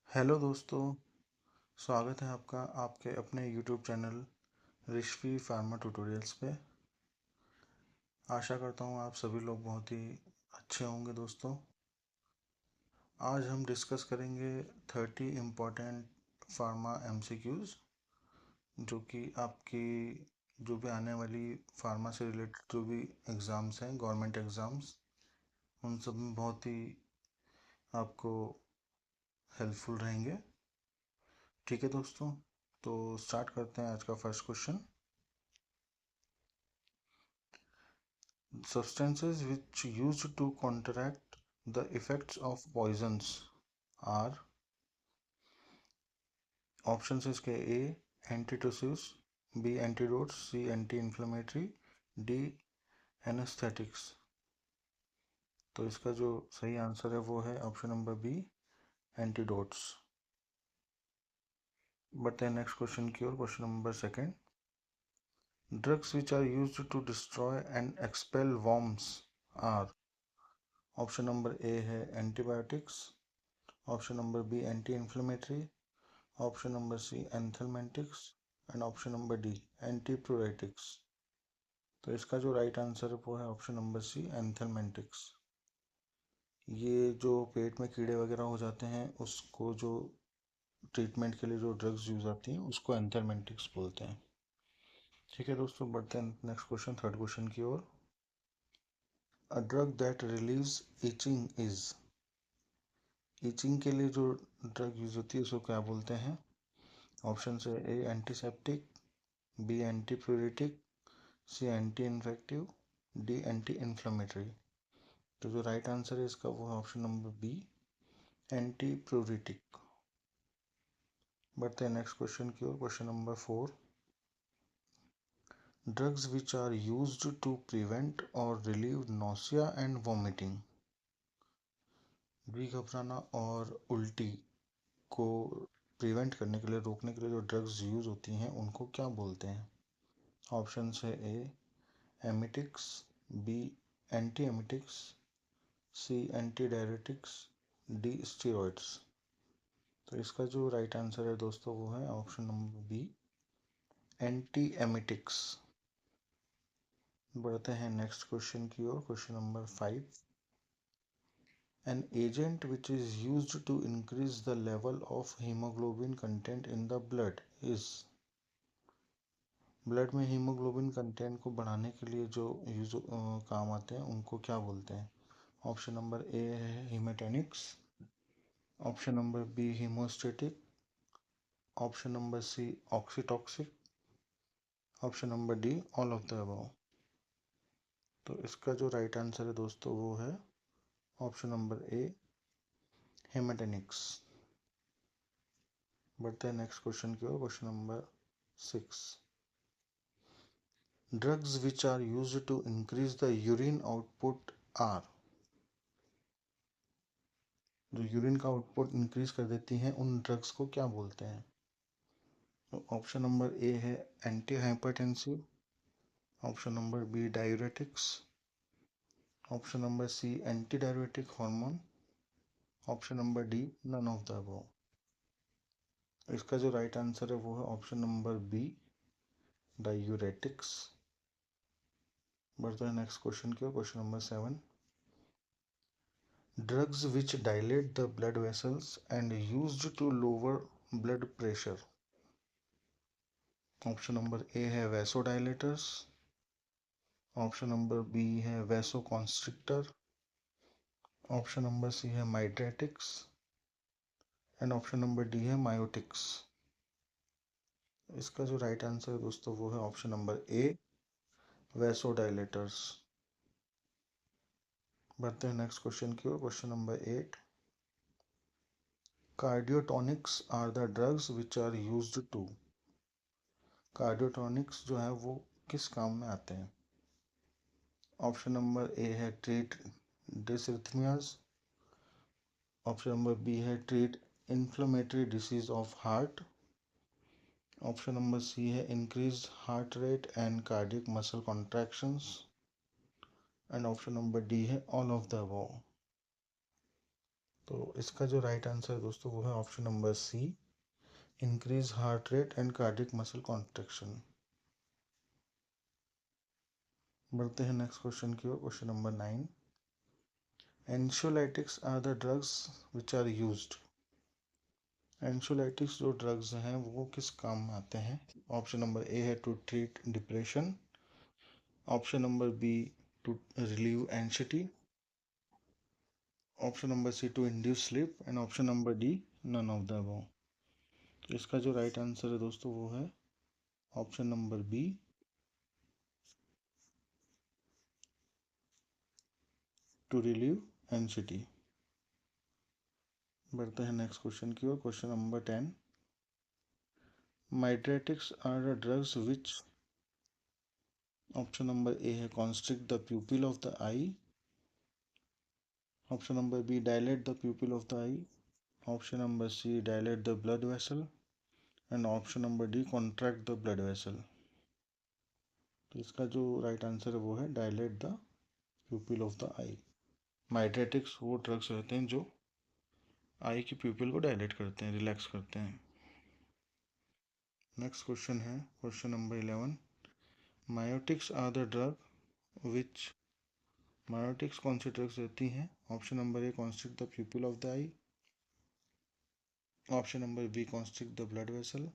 Hello दोस्तों, स्वागत है आपका आपके अपने यूट्यूब चैनल ऋषि फार्मा ट्यूटोरियल्स पे। आशा करता हूँ आप सभी लोग बहुत ही अच्छे होंगे दोस्तों। आज हम डिस्कस करेंगे 30 इम्पोर्टेंट फार्मा एमसीक्यूज़ जो कि आपकी जो भी आने वाली फार्मा से रिलेटेड जो भी एग्ज़ाम्स हैं, गवर्नमेंट एग्ज़ाम्स, उन सब में बहुत ही आपको हेल्पफुल रहेंगे। ठीक है दोस्तों, तो स्टार्ट करते हैं आज का first question. Substances which used to counteract the effects of poisons are options इसके A antitussives, B antidotes, C anti-inflammatory, D anesthetics। तो इसका जो सही आंसर है वो है ऑप्शन नंबर बी एंटीडोट्स। बढ़ते हैं नेक्स्ट क्वेश्चन की ओर। Question number second, drugs which are used to destroy and expel worms are. Option number A है antibiotics, option number B anti inflammatory, option number C anthelmintics and option number D antipyretics. तो इसका जो right answer है वो है option number C एंथेलमेंटिक्स। ये जो पेट में कीड़े वगैरह हो जाते हैं उसको जो ट्रीटमेंट के लिए जो ड्रग्स यूज आती हैं उसको एंथेलमेंटिक्स बोलते हैं। ठीक है दोस्तों, बढ़ते हैं नेक्स्ट क्वेश्चन, थर्ड क्वेश्चन की ओर। A drug that relieves itching is. Itching के लिए जो ड्रग यूज होती है उसको क्या बोलते हैं? ऑप्शन है A antiseptic, B antipyretic, C anti infective, D anti inflammatory. तो जो राइट आंसर है इसका वो है option number B anti pyretic. बढ़ते हैं नेक्स्ट क्वेश्चन की ओर। Question number four, drugs which are used to prevent और रिलीव नोसिया एंड वॉमिटिंग। भी घबराना और उल्टी को प्रिवेंट करने के लिए, रोकने के लिए जो ड्रग्स यूज होती हैं उनको क्या बोलते हैं? ऑप्शन है A emetics, B anti emetics, C anti diuretics, D steroids. तो इसका जो राइट आंसर है दोस्तों वो है option number B anti emetics. बढ़ते हैं नेक्स्ट क्वेश्चन की ओर। Question number five, an agent which is used to increase the level of haemoglobin content in the blood is. Blood में हीमोग्लोबिन कंटेंट को बढ़ाने के लिए जो यूज काम आते हैं उनको क्या बोलते हैं? ऑप्शन नंबर ए है haematinics, option number B haemostatic, option number C oxytocic, option number D all of the above. तो इसका जो राइट आंसर है दोस्तों वो है ऑप्शन नंबर ए हेमेटेनिक्स। बढ़ते हैं नेक्स्ट क्वेश्चन की ओर। Question number six, drugs which are used to increase the urine output are. जो यूरिन का आउटपुट इंक्रीज कर देती हैं उन ड्रग्स को क्या बोलते हैं? तो ऑप्शन नंबर ए है anti hypertensive, option number B diuretics, option number C anti diuretic hormone, option number D none of the above. इसका जो राइट आंसर है वो है ऑप्शन नंबर बी डायूरेटिक्स। बढ़ते हैं नेक्स्ट क्वेश्चन की ओर। Question number seven, drugs which dilate the blood vessels and used to lower blood pressure. Option number A है वैसोडाइलेटर्स, ऑप्शन नंबर बी है वैसोकॉन्स्ट्रिक्टर, ऑप्शन नंबर सी है mydriatics and option number D है miotics. इसका जो right answer है दोस्तों वो है ऑप्शन नंबर ए वैसोडाइलेटर्स। बढ़ते हैं नेक्स्ट क्वेश्चन की ओर। Question number eight, cardiotonics are the drugs which are used to. Cardiotonics जो है वो किस काम में आते हैं? ऑप्शन नंबर ए है treat dysrhythmias, option number B है treat inflammatory disease of heart, option number C है increase heart rate and cardiac muscle contractions and option number D है ऑल ऑफ द अबव। तो इसका जो right answer है दोस्तों वो है option number C, increase heart rate and cardiac muscle contraction. बढ़ते हैं नेक्स्ट क्वेश्चन की ओर। Question number 9, anxiolytics are the drugs which are used. एंशोलाइटिक्स जो ड्रग्स हैं वो किस काम में आते हैं? ऑप्शन नंबर ए है to treat depression, option number B to relieve anxiety, option number C to induce sleep, and option number D none of the above. तो इसका जो राइट आंसर है दोस्तों वो है option number B, to relieve anxiety. बढ़ते हैं next question की ओर। Question number 10, mydriatics are the drugs which. Option number A है constrict the pupil of the eye, option number B dilate the pupil of the eye, option number C dilate the blood vessel, and option number D contract the blood vessel. तो इसका जो right answer है वो है dilate the pupil of the eye. Mydriatics वो drugs रहते हैं जो आई की प्यूपिल को डायलेट करते हैं, रिलैक्स करते हैं। नेक्स्ट क्वेश्चन है question number 11, miotics are the drug which. Miotics कौन सी ड्रग्स रहती हैं? Option number A constrict the pupil of the eye, option number B constrict the blood vessel,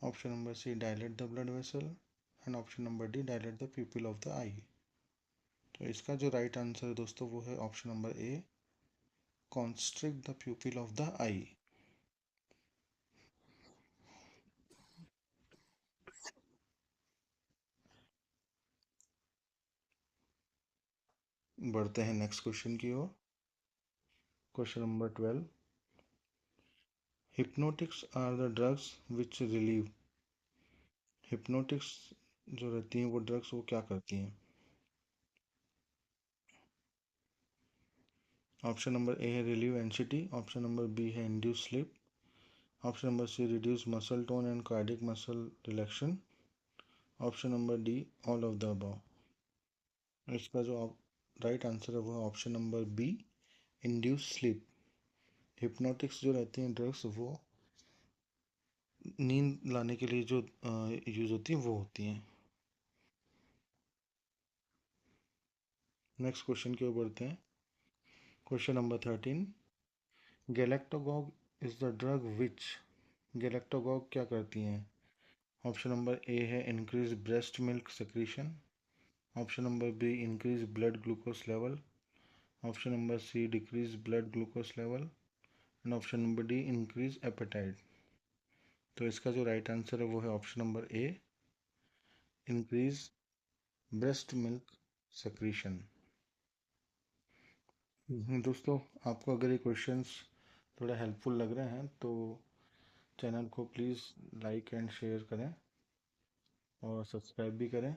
option number C dilate the blood vessel, and option number D dilate the pupil of the eye. तो इसका जो right answer है दोस्तों वो है option number A, constrict the pupil of the eye. बढ़ते हैं next question की ओर। Question number 12, hypnotics are the drugs which relieve. Hypnotics जो रहती हैं वो ड्रग्स वो क्या करती हैं? ऑप्शन नंबर ए है relieve anxiety, option number B है induce sleep, option number C reduce muscle tone and cardiac muscle relaxation, option number D all of the above. इसका जो राइट आंसर है वो है option number B, induce sleep. Hypnotics जो रहती हैं drugs वो नींद लाने के लिए जो यूज़ होती हैं वो होती हैं। नेक्स्ट क्वेश्चन की ओर बढ़ते हैं। Question number 13, galactagogue is the drug which. Galactagogue क्या करती हैं? ऑप्शन नंबर ए है increase breast milk secretion, option number B increase blood glucose level, option number C decrease blood glucose level, and option number D increase appetite. तो इसका जो right answer है वो है option number A, increase breast milk secretion. दोस्तों आपको अगर ये क्वेश्चंस थोड़ा हेल्पफुल लग रहे हैं तो चैनल को प्लीज़ लाइक एंड शेयर करें और सब्सक्राइब भी करें।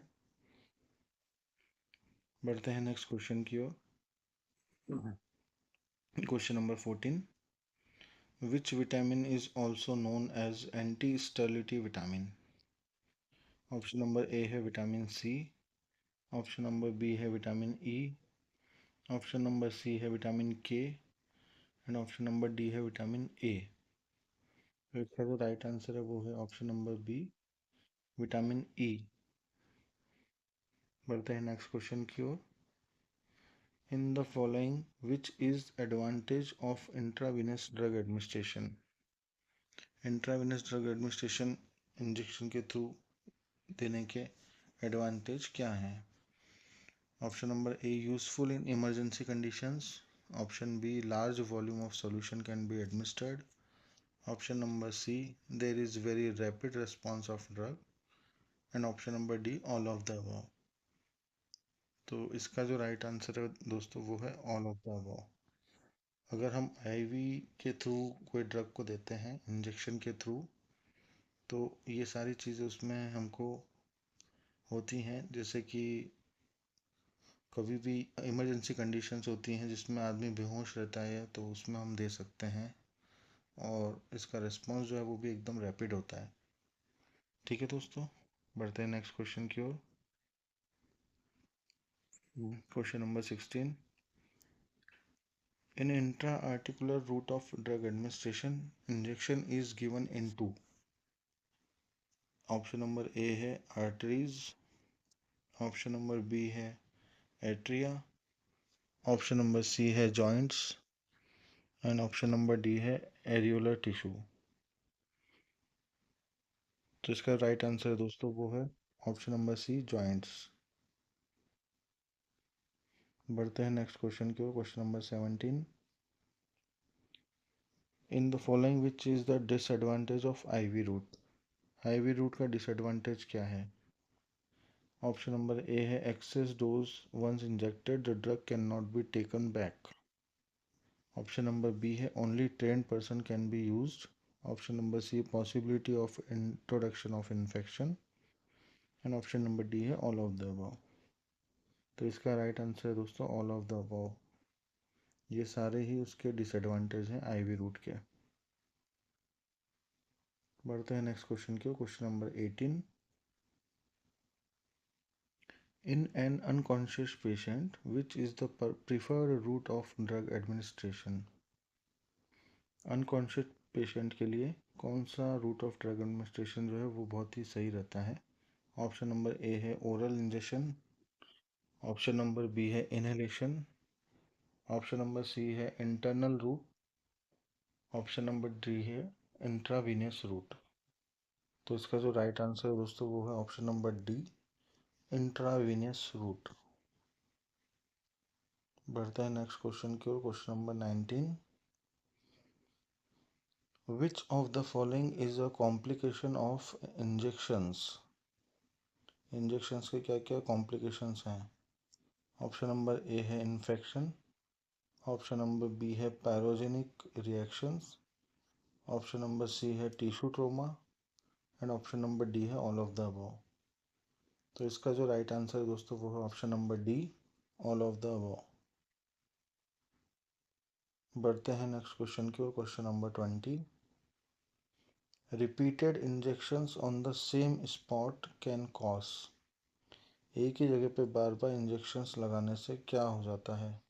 बढ़ते हैं नेक्स्ट क्वेश्चन की ओर। Question number 14, which vitamin is also known as anti sterility vitamin. Option number A है vitamin C, option number B है vitamin E, option number C है vitamin K, and option number D है vitamin A. तो इसका जो right answer है वो है option number B, vitamin E. बढ़ते हैं नेक्स्ट क्वेश्चन की ओर। In the following which is advantage of intravenous drug administration. Intravenous drug administration injection के थ्रू देने के एडवांटेज क्या हैं? Option number A useful in emergency conditions, option B large volume of solution can be administered, option number C there is very rapid response of drug, and option number D all of the above. तो इसका जो right answer है दोस्तों वो है all of the above. अगर हम ivy के थ्रू कोई ड्रग को देते हैं इंजेक्शन के थ्रू तो ये सारी चीज़ें उसमें हमको होती हैं, जैसे कि कभी भी इमरजेंसी कंडीशंस होती हैं जिसमें आदमी बेहोश रहता है तो उसमें हम दे सकते हैं, और इसका रिस्पॉन्स जो है वो भी एकदम रैपिड होता है। ठीक है दोस्तों, बढ़ते हैं नेक्स्ट क्वेश्चन की ओर। Question number 16, In intra-articular route of drug administration, injection is given into option number A है आर्टरीज, ऑप्शन नंबर बी है एट्रिया, ऑप्शन नंबर सी है joints and option number D है एरियोलर टिश्यू। तो इसका right answer दोस्तों वो है option number सी joints. बढ़ते हैं नेक्स्ट क्वेश्चन की ओर, question number 17। In the following which is the disadvantage of IV route. IV route का डिसएडवांटेज क्या है? ऑप्शन नंबर ए है excess dose, once injected the drug can not be taken back. Option number B है only trained person can be used. Option number C possibility of introduction of infection and option number D है all of the above. तो इसका right answer है दोस्तों all of the above. ये सारे ही उसके disadvantage हैं आईवी रूट के। बढ़ते हैं नेक्स्ट क्वेश्चन की, question number 18। In an unconscious patient which is the preferred route of drug administration. Unconscious patient के लिए कौन सा रूट ऑफ ड्रग एडमिनिस्ट्रेशन जो है वो बहुत ही सही रहता है? ऑप्शन नंबर ए है oral injection, option number B है इनहेलेशन, ऑप्शन नंबर सी है internal route, option number D है इंट्रावीनियस रूट। तो इसका जो राइट आंसर है दोस्तों वो है option number D intravenous route. बढ़ते हैं नेक्स्ट क्वेश्चन की ओर, question number 19। Which of the following is a complication of injections. Injections के क्या क्या कॉम्प्लिकेशंस हैं? ऑप्शन नंबर ए है इन्फेक्शन, ऑप्शन नंबर बी है pyrogenic reactions, option number C है tissue trauma and option number D है all of the above. तो इसका जो राइट आंसर है दोस्तों वो है option number D all of the above. बढ़ते हैं नेक्स्ट क्वेश्चन की ओर, question number 20। Repeated injections on the same spot can cause. एक ही जगह पे बार बार इंजेक्शंस लगाने से क्या हो जाता है?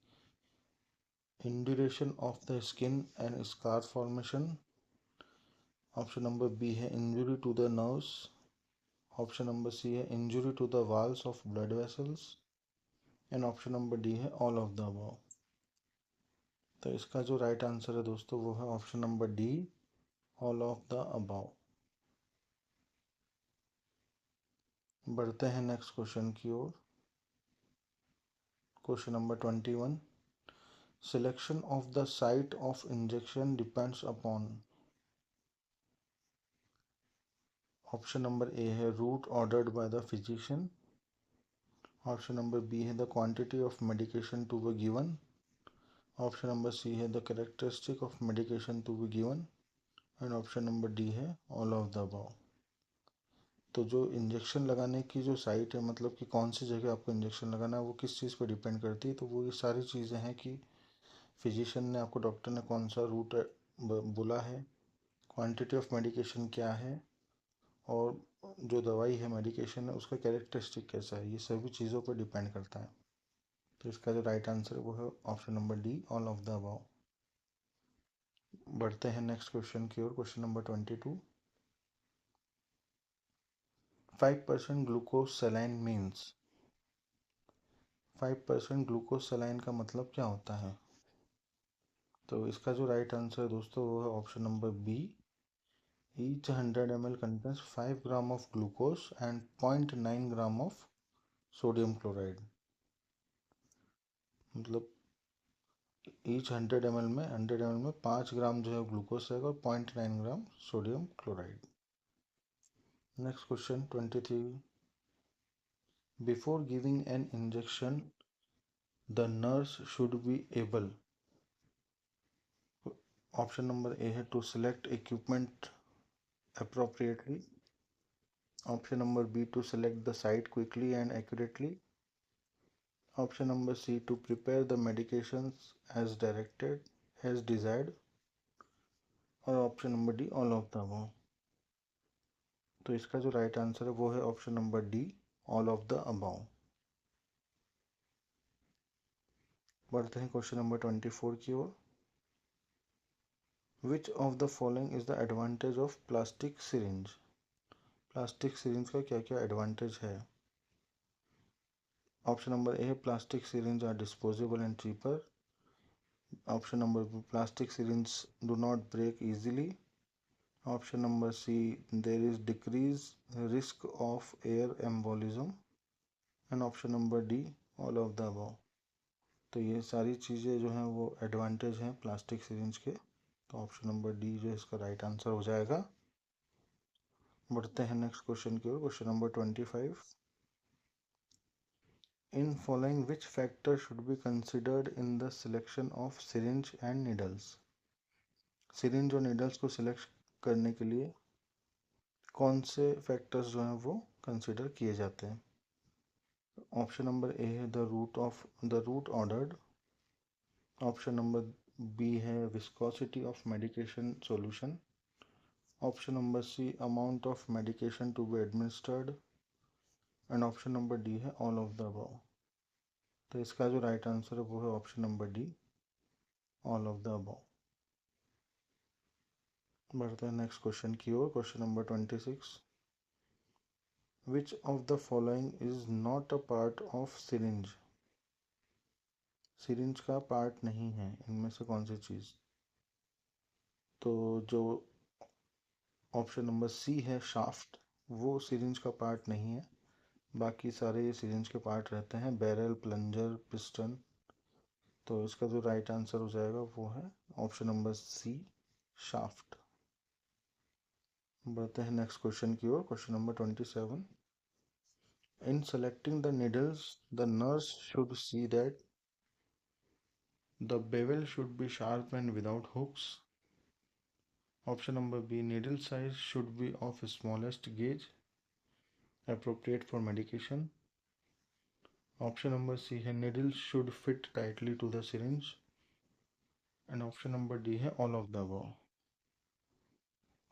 Induration of the skin and scar formation, option number B है injury to the nerves, option number C है injury to the walls of blood vessels and option number D है ऑल ऑफ द अबव। तो इसका जो right answer है दोस्तों वो है option number D all of the above. बढ़ते हैं नेक्स्ट क्वेश्चन की ओर, question number 21। Selection of the site of injection depends upon. Option number A है route ordered by the physician, option number B है the quantity of medication to be given, option number C है the characteristic of medication to be given and option number D है all of the above. तो जो injection लगाने की जो site है, मतलब कि कौन सी जगह आपको इंजेक्शन लगाना है, वो किस चीज़ पर डिपेंड करती है। तो वो ये सारी चीज़ें हैं कि फिजिशियन ने आपको, डॉक्टर ने कौन सा रूट बोला है, क्वांटिटी ऑफ मेडिकेशन क्या है, और जो दवाई है मेडिकेशन है उसका कैरेक्टरिस्टिक कैसा है, ये सभी चीज़ों पर डिपेंड करता है। तो इसका जो राइट आंसर है वो है option number D all of the above. बढ़ते हैं नेक्स्ट क्वेश्चन की ओर, question number 22। 5% glucose saline means. 5% glucose saline का मतलब क्या होता है? तो इसका जो राइट आंसर है दोस्तों वो है option number B each 100 ml contains 5 gram of glucose and 0.9 gram of sodium chloride. मतलब ईच 100 ml में 5 ग्राम जो है ग्लूकोज रहेगा और 0.9 gram sodium chloride. Next question 23। Before giving an injection the nurse should be able. Option number A है to select equipment appropriately, option number B to select the site quickly and accurately, option number C to prepare the medications as directed as desired, और option number D all of the above. तो इसका जो right answer है वो है option number D all of the above. बढ़ते हैं question number 24 की ओर। Which of the following is the advantage of plastic syringe? Plastic syringe का क्या क्या एडवांटेज है? Option number A, plastic syringe are disposable and cheaper. Option number B, plastic syringe do not break easily. Option number C, there is decrease risk of air embolism. And option number D, all of the above. तो ये सारी चीज़ें जो हैं वो advantage हैं plastic syringe के। तो ऑप्शन नंबर डी जो है इसका राइट आंसर हो जाएगा। बढ़ते हैं नेक्स्ट क्वेश्चन की ओर। Question number 25। In following which factor should be considered in the selection of syringe and needles? Syringe और नीडल्स को सिलेक्ट करने के लिए कौन से फैक्टर्स जो हैं वो कंसिडर किए जाते हैं? ऑप्शन नंबर ए है the route ordered. Option number B है viscosity of medication solution. Option number C, amount of medication to be administered. And option number D है ऑल ऑफ द अबव। तो इसका जो right answer है वो है option number D, all of the above. बढ़ते हैं नेक्स्ट क्वेश्चन की ओर। Question number 26। Which of the following is not a part of syringe? Syringe का पार्ट नहीं है इनमें से कौन सी चीज़? तो जो ऑप्शन नंबर सी है शाफ्ट, वो सिरिंज का पार्ट नहीं है। बाकी सारे सिरिंज के पार्ट रहते हैं, बैरल, प्लंजर, पिस्टन। तो इसका जो राइट आंसर हो जाएगा वो है ऑप्शन नंबर सी, शाफ्ट। बढ़ते हैं नेक्स्ट क्वेश्चन की ओर। Question number 27। In selecting the needles the nurse should see that the bevel should be sharp and without hooks. Option number B, needle size should be of smallest gauge, appropriate for medication. Option number C है needles should fit tightly to the syringe. And option number D है all of the above.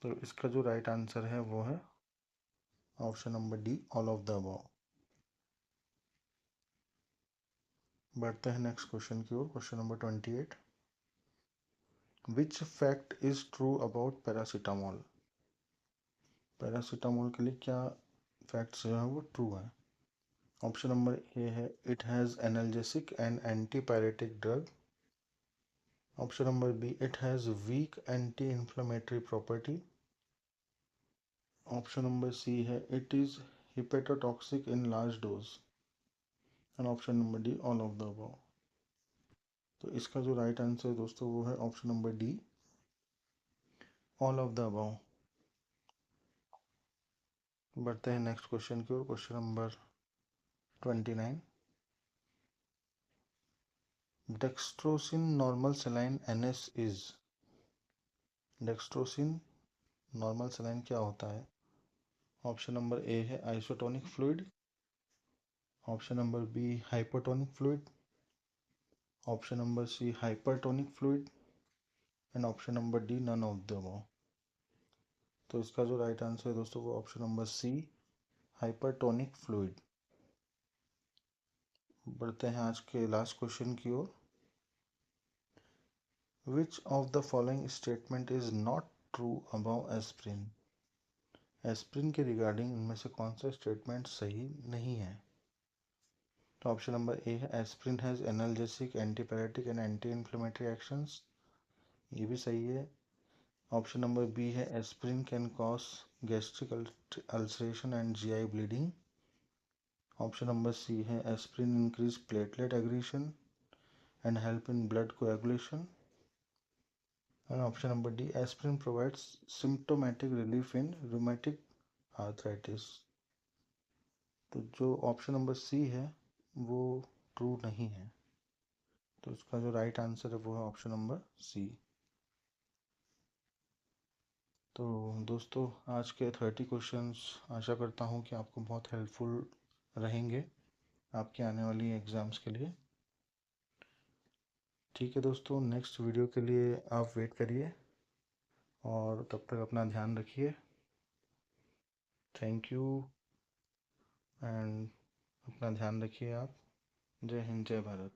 तो इसका जो right answer है वो है option number D, all of the above. बढ़ते हैं नेक्स्ट क्वेश्चन की ओर। Question number 28। Which fact is true about paracetamol? Paracetamol के लिए क्या फैक्ट्स जो है वो ट्रू है? ऑप्शन नंबर ए है it has analgesic and antipyretic drug. Option number B, it has weak anti inflammatory property. Option number C है it is hepatotoxic in large dose. And option number D, all of the above. तो इसका जो right answer है दोस्तों वो है option number D, all of the above. बढ़ते हैं नेक्स्ट क्वेश्चन की ओर। Question number 29। Dextrose in normal saline NS is? Dextrose in normal saline क्या होता है? ऑप्शन नंबर ए है isotonic fluid. Option number B, hypotonic fluid. Option number C, hypertonic fluid. And option number D, none of the above. तो इसका जो right answer है दोस्तों वो option number C, hypertonic fluid. बढ़ते हैं आज के लास्ट क्वेश्चन की ओर। Which of the following statement is not true about aspirin? Aspirin के रिगार्डिंग इनमें से कौन सा स्टेटमेंट सही नहीं है? तो ऑप्शन नंबर ए है aspirin has analgesic, antipyretic and anti inflammatory actions, ये भी सही है। ऑप्शन नंबर बी है aspirin can cause gastric ulceration and GI bleeding. Option number C है aspirin increase platelet aggregation and help in blood coagulation. And option number D, aspirin provides symptomatic relief in rheumatic arthritis. तो जो option number C है वो true नहीं है। तो इसका जो राइट आंसर है वो है ऑप्शन नंबर सी। तो दोस्तों आज के 30 क्वेश्चंस आशा करता हूँ कि आपको बहुत हेल्पफुल रहेंगे आपके आने वाली एग्ज़ाम्स के लिए। ठीक है दोस्तों, नेक्स्ट वीडियो के लिए आप वेट करिए और तब तक अपना ध्यान रखिए। थैंक यू एंड अपना ध्यान रखिए आप। जय हिंद, जय भारत।